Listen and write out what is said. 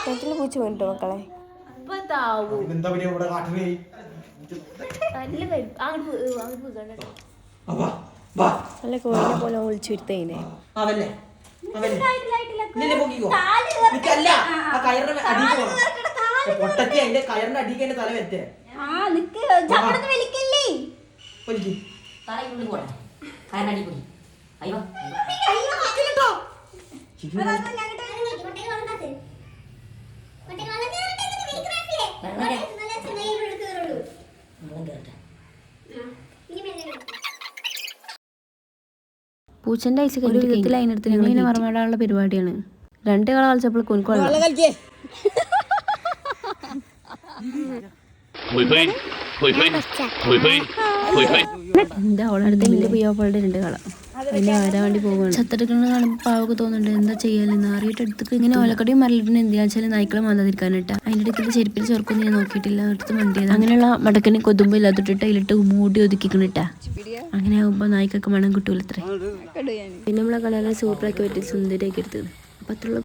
വീട്ടിൽ പൂച്ച വേണ്ടോ മക്കളെ? നല്ല കോഴിനെ പോലെ ഒളിച്ചു വരുത്തേനെ. പൂച്ചന്റെ ഐസ് ഒരു വിധത്തിൽ അതിനടുത്ത് ഞങ്ങൾ ഇങ്ങനെ മറമാടാനുള്ള പരിപാടിയാണ്. 2 കള കളിച്ചപ്പോൾ കുനിക്കോളാം. എന്താ അവളടുത്ത് എന്റെ പിയോപ്പളുടെ 2 കള പിന്നെ വരാൻ വേണ്ടി പോവുകയാണ്. ചത്തെടുക്കുന്നത് കാണുമ്പോൾ പാവൊക്കെ തോന്നുന്നുണ്ട്. എന്താ ചെയ്യാലെന്ന് അറിയിട്ട് എടുത്തിട്ട് ഇങ്ങനെ ഓലക്കടിയും മരലിട്ടും എന്ത് വെച്ചാൽ നായ്ക്കളെ മാതാതിരിക്കാനിട്ടാ. അതിൻ്റെ ഇടയ്ക്ക് ചെരുപ്പിൽ ചെറുക്കൊന്നും ഞാൻ നോക്കിയിട്ടില്ല. അടുത്ത് വണ്ടിയത് അങ്ങനെയുള്ള മടക്കിന് കൊതുമ്പ് ഇല്ലാത്തിട്ടിട്ട് അതിലിട്ട് മൂടി ഒതുക്കിക്കണിട്ടാ. അങ്ങനെ ആകുമ്പോൾ നായ്ക്കൊക്കെ മണം കിട്ടൂലത്രേ. പിന്നെ നമ്മളെ കളയെല്ലാം സൂപ്പറാക്കി പറ്റി സുന്ദരിയാക്കി എടുത്തത്. അപ്പം അത്രയുള്ള